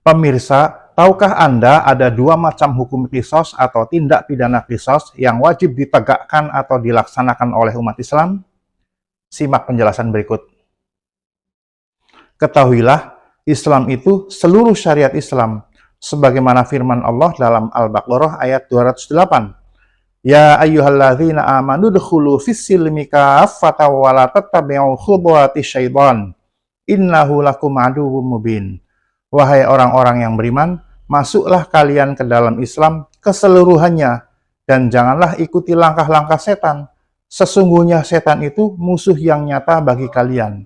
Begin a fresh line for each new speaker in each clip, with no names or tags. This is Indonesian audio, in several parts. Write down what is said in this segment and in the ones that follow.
Pemirsa, tahukah Anda ada dua macam hukum qisas atau tindak pidana qisas yang wajib ditegakkan atau dilaksanakan oleh umat Islam? Simak penjelasan berikut. Ketahuilah, Islam itu seluruh syariat Islam, sebagaimana firman Allah dalam Al-Baqarah ayat 208. Ya ayyuhalladzina amanu dkhulu fis-silmi kaffatan wa la tattabi'u khutuwati syaitan. Innahu lakum aduwwum mubin. Wahai orang-orang yang beriman, masuklah kalian ke dalam Islam keseluruhannya, dan janganlah ikuti langkah-langkah setan. Sesungguhnya setan itu musuh yang nyata bagi kalian.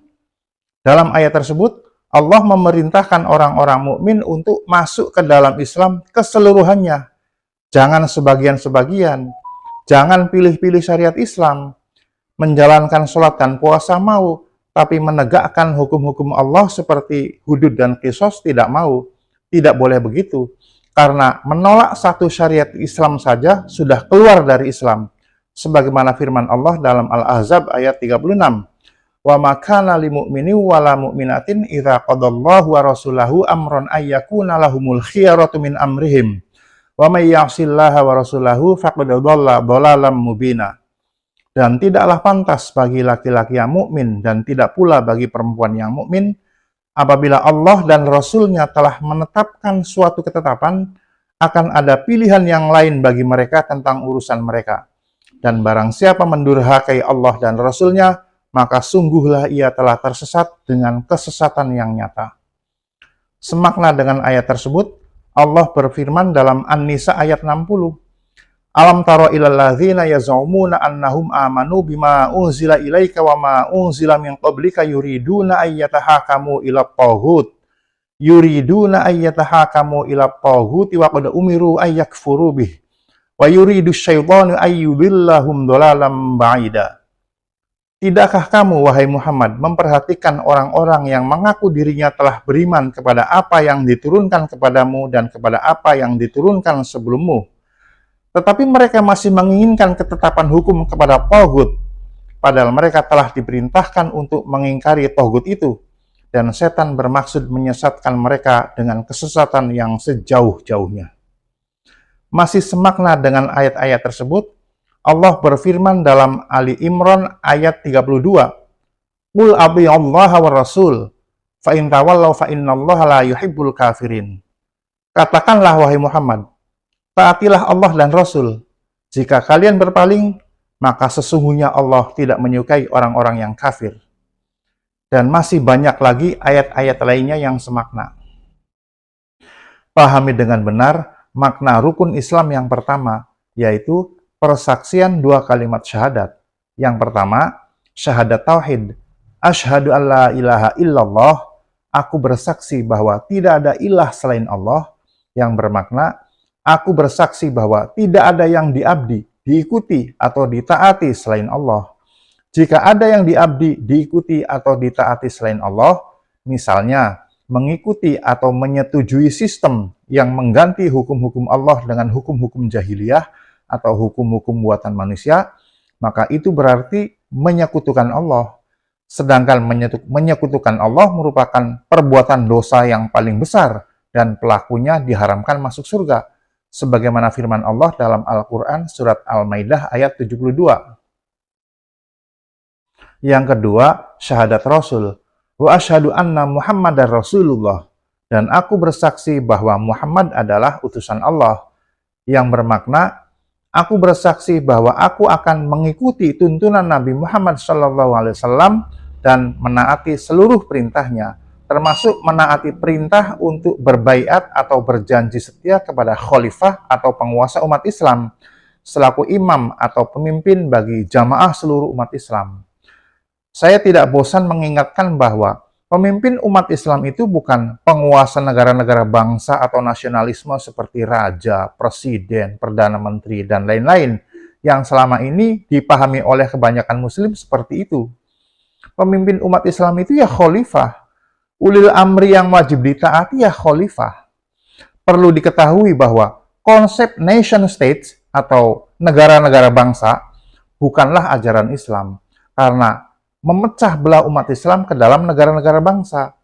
Dalam ayat tersebut, Allah memerintahkan orang-orang mukmin untuk masuk ke dalam Islam keseluruhannya. Jangan sebagian-sebagian, jangan pilih-pilih syariat Islam, menjalankan sholat dan puasa mau, tapi menegakkan hukum-hukum Allah seperti hudud dan qisas tidak mau. Tidak boleh begitu, karena menolak satu syariat Islam saja sudah keluar dari Islam. Sebagaimana firman Allah dalam Al-Ahzab ayat 36. Wa ma kana lil mu'mini wa la mu'minatin idza qadallahu wa rasulahu amran ay yakuna lahumul khiyaratu min amrihim. Wa may ya'sillaha wa rasulahu faqad dhalla dhalalan mubina. Dan tidaklah pantas bagi laki-laki yang mukmin dan tidak pula bagi perempuan yang mukmin apabila Allah dan Rasul-Nya telah menetapkan suatu ketetapan, akan ada pilihan yang lain bagi mereka tentang urusan mereka. Dan barang siapa mendurhakai Allah dan Rasul-Nya, maka sungguhlah ia telah tersesat dengan kesesatan yang nyata. Semakna dengan ayat tersebut, Allah berfirman dalam An-Nisa ayat 60. Alam taro ilal ladzina yaz'umuna annahum amanu bima unzila ilaika wa ma unzila min qablika yuriduna ayyatahakamu ila taghut wa qad umiru ayyakfuru bih wa yuridu syaitanu ayyudillahum dhalalan ba'ida. Tidakkah kamu, wahai Muhammad, memperhatikan orang-orang yang mengaku dirinya telah beriman kepada apa yang diturunkan kepadamu dan kepada apa yang diturunkan sebelummu, tetapi mereka masih menginginkan ketetapan hukum kepada Taghut, padahal mereka telah diperintahkan untuk mengingkari Taghut itu, dan setan bermaksud menyesatkan mereka dengan kesesatan yang sejauh-jauhnya. Masih semakna dengan ayat-ayat tersebut, Allah berfirman dalam Ali Imran ayat 32, Qul athi'ullaha wa rasul, fa in tawallaw fa innallaha la yuhibbul kafirin. Katakanlah, wahai Muhammad, taatilah Allah dan Rasul. Jika kalian berpaling, maka sesungguhnya Allah tidak menyukai orang-orang yang kafir. Dan masih banyak lagi ayat-ayat lainnya yang semakna. Pahami dengan benar makna rukun Islam yang pertama, yaitu persaksian dua kalimat syahadat. Yang pertama, syahadat tauhid. Asyhadu an la ilaha illallah. Aku bersaksi bahwa tidak ada ilah selain Allah, yang bermakna aku bersaksi bahwa tidak ada yang diabdi, diikuti, atau ditaati selain Allah. Jika ada yang diabdi, diikuti, atau ditaati selain Allah, misalnya mengikuti atau menyetujui sistem yang mengganti hukum-hukum Allah dengan hukum-hukum jahiliyah atau hukum-hukum buatan manusia, maka itu berarti menyekutukan Allah. Sedangkan menyekutukan Allah merupakan perbuatan dosa yang paling besar dan pelakunya diharamkan masuk surga, sebagaimana firman Allah dalam Al-Quran surat Al-Maidah ayat 72. Yang kedua, syahadat Rasul. Wa asyhadu anna Muhammadar Rasulullah. Dan aku bersaksi bahwa Muhammad adalah utusan Allah. Yang bermakna, aku bersaksi bahwa aku akan mengikuti tuntunan Nabi Muhammad SAW dan menaati seluruh perintahnya, termasuk menaati perintah untuk berbaiat atau berjanji setia kepada khalifah atau penguasa umat Islam, selaku imam atau pemimpin bagi jamaah seluruh umat Islam. Saya tidak bosan mengingatkan bahwa pemimpin umat Islam itu bukan penguasa negara-negara bangsa atau nasionalisme seperti raja, presiden, perdana menteri, dan lain-lain, yang selama ini dipahami oleh kebanyakan muslim seperti itu. Pemimpin umat Islam itu ya khalifah. Ulil amri yang wajib ditaati ya khalifah. Perlu diketahui bahwa konsep nation states atau negara-negara bangsa bukanlah ajaran Islam, karena memecah belah umat Islam ke dalam negara-negara bangsa.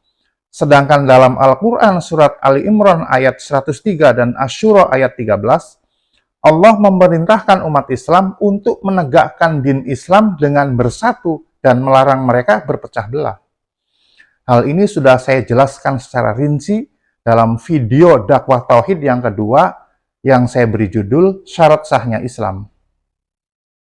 Sedangkan dalam Al-Quran surat Ali Imran ayat 103 dan Asy-Syura ayat 13, Allah memerintahkan umat Islam untuk menegakkan din Islam dengan bersatu dan melarang mereka berpecah belah. Hal ini sudah saya jelaskan secara rinci dalam video dakwah tauhid yang kedua yang saya beri judul Syarat Sahnya Islam.